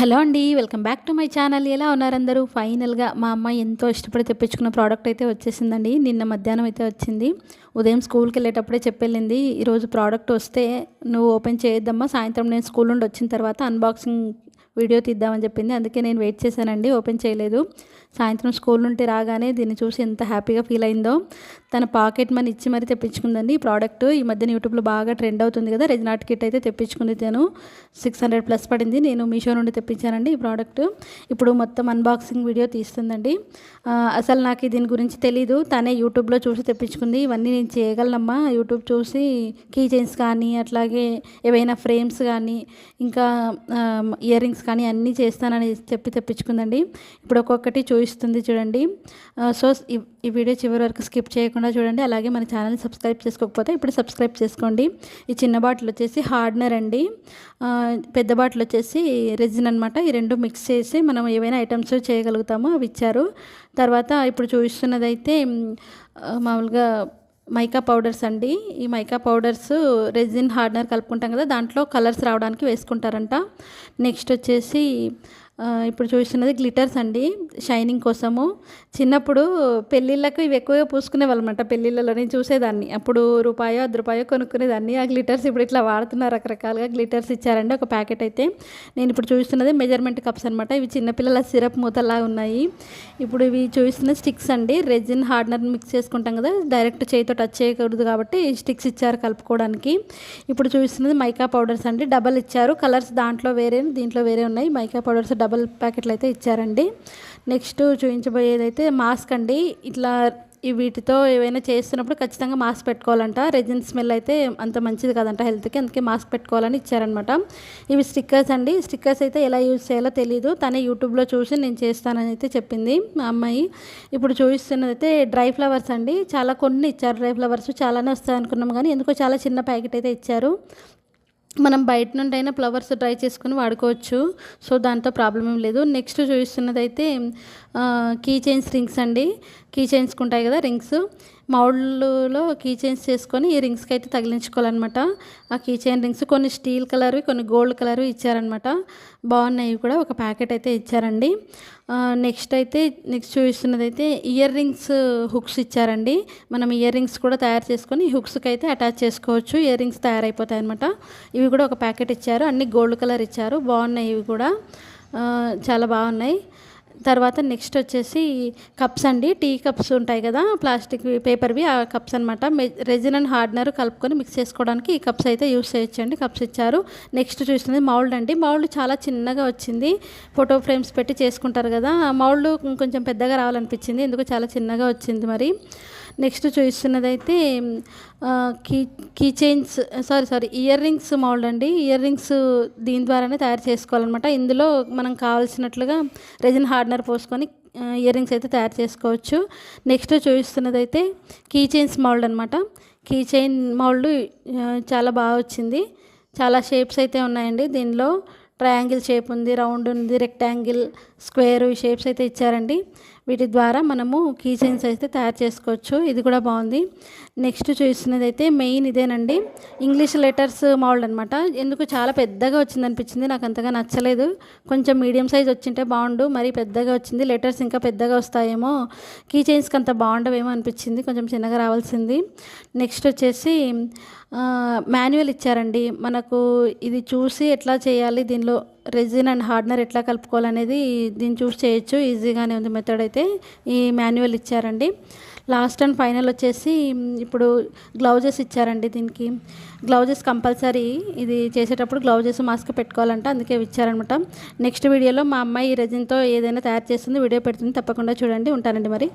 Hello అండి, welcome back to my channel. ఎలా ఉన్నారు అందరూ? ఫైనల్గా మా అమ్మ ఎంతో ఇష్టపడి తెప్పించుకున్న ప్రోడక్ట్ అయితే వచ్చేసిందండి. నిన్న మధ్యాహ్నం అయితే వచ్చింది. ఉదయం స్కూల్కి వెళ్ళేటప్పుడే చెప్పెళ్ళింది, ఈరోజు ప్రోడక్ట్ వస్తే నువ్వు ఓపెన్ చేయొద్దమ్మా, సాయంత్రం నేను స్కూల్ నుండి వచ్చిన తర్వాత అన్బాక్సింగ్ వీడియో తీద్దామని చెప్పింది. అందుకే నేను వెయిట్ చేశానండి, ఓపెన్ చేయలేదు. సాయంత్రం స్కూల్ నుండి రాగానే దీన్ని చూసి ఎంత హ్యాపీగా ఫీల్ అయిందో. తన పాకెట్ మనీ ఇచ్చి మరీ తెప్పించుకుందండి ఈ ప్రోడక్ట్. ఈ మధ్యన యూట్యూబ్లో బాగా ట్రెండ్ అవుతుంది కదా, రెజినాట్ కిట్ అయితే తెప్పించుకుంది. తను 600+ పడింది. నేను మీషో నుండి తెప్పించానండి ఈ ప్రోడక్ట్. ఇప్పుడు మొత్తం అన్బాక్సింగ్ వీడియో తీస్తుందండి. అసలు నాకు దీని గురించి తెలీదు, తనే యూట్యూబ్లో చూసి తెప్పించుకుంది. ఇవన్నీ నేను చేయగలనమ్మా, యూట్యూబ్ చూసి కీ చైన్స్ కానీ, అట్లాగే ఏవైనా ఫ్రేమ్స్ కానీ, ఇంకా ఇయర్ రింగ్స్ కానీ అన్నీ చేస్తానని చెప్పి తెప్పించుకుందండి. ఇప్పుడు ఒక్కొక్కటి చూపిస్తుంది చూడండి. సో ఈ వీడియో చివరి వరకు స్కిప్ చేయకుండా చూడండి. అలాగే మన ఛానల్ని సబ్స్క్రైబ్ చేసుకోకపోతే ఇప్పుడు సబ్స్క్రైబ్ చేసుకోండి. ఈ చిన్న బాటిల్ వచ్చేసి హార్డ్నర్ అండి, పెద్ద బాటిల్ వచ్చేసి రెజిన్ అనమాట. ఈ రెండు మిక్స్ చేసి మనం ఏవైనా ఐటమ్స్ చేయగలుగుతామో అవి ఇచ్చారు. తర్వాత ఇప్పుడు చూస్తున్నదైతే మామూలుగా మైకా పౌడర్స్ అండి. ఈ మైకా పౌడర్స్ రెజిన్ హార్డ్నర్ కలుపుకుంటాం కదా, దాంట్లో కలర్స్ రావడానికి వేసుకుంటారంట. నెక్స్ట్ వచ్చేసి ఇప్పుడు చూస్తున్నది గ్లిటర్స్ అండి, షైనింగ్ కోసము. చిన్నప్పుడు పెళ్ళిళ్ళకు ఇవి ఎక్కువగా పూసుకునే వాళ్ళమాట. పెళ్ళిళ్ళలో నేను చూసేదాన్ని, అప్పుడు రూపాయో 10 రూపాయో కొనుక్కునేదాన్ని. ఆ గ్లిటర్స్ ఇప్పుడు ఇట్లా వాడుతున్నారు, రకరకాలుగా గ్లిటర్స్ ఇచ్చారండి ఒక ప్యాకెట్ అయితే. నేను ఇప్పుడు చూస్తున్నది మెజర్మెంట్ కప్స్ అనమాట. ఇవి చిన్నపిల్లల సిరప్ మూతల్లా ఉన్నాయి. ఇప్పుడు ఇవి చూస్తున్న స్టిక్స్ అండి, రెజిన్ హార్డ్నర్ మిక్స్ చేసుకుంటాం కదా, డైరెక్ట్ చేయితో టచ్ చేయకూడదు కాబట్టి స్టిక్స్ ఇచ్చారు కలుపుకోవడానికి. ఇప్పుడు చూస్తున్నది మైకా పౌడర్స్ అండి, డబల్ ఇచ్చారు. కలర్స్ దాంట్లో వేరే దీంట్లో వేరే ఉన్నాయి. మైకా పౌడర్స్ డబల్ ప్యాకెట్లు అయితే ఇచ్చారండి. నెక్స్ట్ చూపించబోయేదైతే మాస్క్ అండి. ఇట్లా వీటితో ఏవైనా చేస్తున్నప్పుడు ఖచ్చితంగా మాస్క్ పెట్టుకోవాలంట. రెజిన్ స్మెల్ అయితే అంత మంచిది కాదంట హెల్త్కి, అందుకే మాస్క్ పెట్టుకోవాలని ఇచ్చారనమాట. ఇవి స్టిక్కర్స్ అండి. స్టిక్కర్స్ అయితే ఎలా యూజ్ చేయాలో తెలీదు, తనే యూట్యూబ్లో చూసి నేను చేస్తానని అయితే చెప్పింది మా అమ్మాయి. ఇప్పుడు చూపిస్తున్నది అయితే డ్రై ఫ్లవర్స్ అండి. చాలా కొన్ని ఇచ్చారు డ్రై ఫ్లవర్స్, చాలానే వస్తాయి అనుకున్నాం కానీ ఎందుకో చాలా చిన్న ప్యాకెట్ అయితే ఇచ్చారు. మనం బయట నుండి అయినా ఫ్లవర్స్ డ్రై చేసుకుని వాడుకోవచ్చు, సో దాంతో ప్రాబ్లం ఏం లేదు. నెక్స్ట్ చూపిస్తున్నది అయితే కీ చైన్స్ రింగ్స్ అండి. కీ చైన్స్కి ఉంటాయి కదా రింగ్స్, మౌల్డ్లో కీ చైన్స్ చేసుకొని ఈ రింగ్స్కి అయితే తగిలించుకోవాలన్నమాట. ఆ కీ చైన్ రింగ్స్ కొన్ని స్టీల్ కలర్వి, కొన్ని గోల్డ్ కలర్వి ఇచ్చారనమాట. బాగున్నాయి కూడా, ఒక ప్యాకెట్ అయితే ఇచ్చారండి. నెక్స్ట్ చూపిస్తున్నది అయితే ఇయర్ రింగ్స్ హుక్స్ ఇచ్చారండి. మనం ఇయర్ రింగ్స్ కూడా తయారు చేసుకొని హుక్స్కి అయితే అటాచ్ చేసుకోవచ్చు, ఇయర్ రింగ్స్ తయారైపోతాయి అనమాట. ఇవి కూడా ఒక ప్యాకెట్ ఇచ్చారు, అన్ని గోల్డ్ కలర్ ఇచ్చారు. బాగున్నాయి ఇవి కూడా, చాలా బాగున్నాయి. తర్వాత నెక్స్ట్ వచ్చేసి కప్స్ అండి. టీ కప్స్ ఉంటాయి కదా, ప్లాస్టిక్ పేపర్వి, ఆ కప్స్ అనమాట. రెజిన్ అండ్ హార్డ్నర్ కలుపుకొని మిక్స్ చేసుకోవడానికి ఈ కప్స్ అయితే యూస్ చేయొచ్చండి. కప్స్ ఇచ్చారు. నెక్స్ట్ చూస్తుంది మౌల్డ్ అండి. మౌల్డ్ చాలా చిన్నగా వచ్చింది, ఫోటో ఫ్రేమ్స్ పెట్టి చేసుకుంటారు కదా, మౌల్డ్ కొంచెం పెద్దగా రావాలనిపించింది, ఎందుకు చాలా చిన్నగా వచ్చింది మరి. నెక్స్ట్ చూస్తున్నదైతే key chains ear rings mould అండి. ఇయర్ రింగ్స్ దీని ద్వారానే తయారు చేసుకోవాలన్నమాట. ఇందులో మనం కావాల్సినట్లుగా రెజిన్ హార్డ్నర్ పోసుకొని ఇయర్ రింగ్స్ అయితే తయారు చేసుకోవచ్చు. నెక్స్ట్ చూపిస్తున్నదైతే కీ చైన్స్ మౌల్డ్ అనమాట. కీ చైన్ మౌల్డ్ చాలా బాగా వచ్చింది. చాలా షేప్స్ అయితే ఉన్నాయండి దీనిలో. ట్రయాంగిల్ షేప్ ఉంది, రౌండ్ ఉంది, రెక్టాంగిల్, స్క్వేర్, ఈ షేప్స్ అయితే ఇచ్చారండి. వీటి ద్వారా మనము కీ చైన్స్ అయితే తయారు చేసుకోవచ్చు. ఇది కూడా బాగుంది. నెక్స్ట్ చూస్తున్నది అయితే మెయిన్ ఇదేనండి, ఇంగ్లీష్ లెటర్స్ మౌల్డ్ అనమాట. ఎందుకు చాలా పెద్దగా వచ్చింది అనిపించింది, నాకు అంతగా నచ్చలేదు. కొంచెం మీడియం సైజ్ వచ్చింటే బాగుండు, మరీ పెద్దగా వచ్చింది. లెటర్స్ ఇంకా పెద్దగా వస్తాయేమో, కీ చైన్స్కి అంత బాగుండవేమో అనిపించింది, కొంచెం చిన్నగా రావాల్సింది. నెక్స్ట్ వచ్చేసి మాన్యువల్ ఇచ్చారండి. మనకు ఇది చూసి ఎట్లా చేయాలి, దీనిలో రెజిన్ అండ్ హార్డ్నర్ ఎట్లా కలుపుకోవాలనేది దీన్ని చూసి చేయొచ్చు, ఈజీగానే ఉంది మెథడ్ అయితే. ఈ మాన్యువల్ ఇచ్చారండి. లాస్ట్ అండ్ ఫైనల్ వచ్చేసి ఇప్పుడు గ్లౌజెస్ ఇచ్చారండి. దీనికి గ్లౌజెస్ కంపల్సరీ, ఇది చేసేటప్పుడు గ్లౌజెస్ మాస్క్ పెట్టుకోవాలంట, అందుకే ఇచ్చారనమాట. నెక్స్ట్ వీడియోలో మా అమ్మాయి రెజిన్తో ఏదైనా తయారు చేస్తుంది, వీడియో పెడుతుంది, తప్పకుండా చూడండి. ఉంటానండి మరి.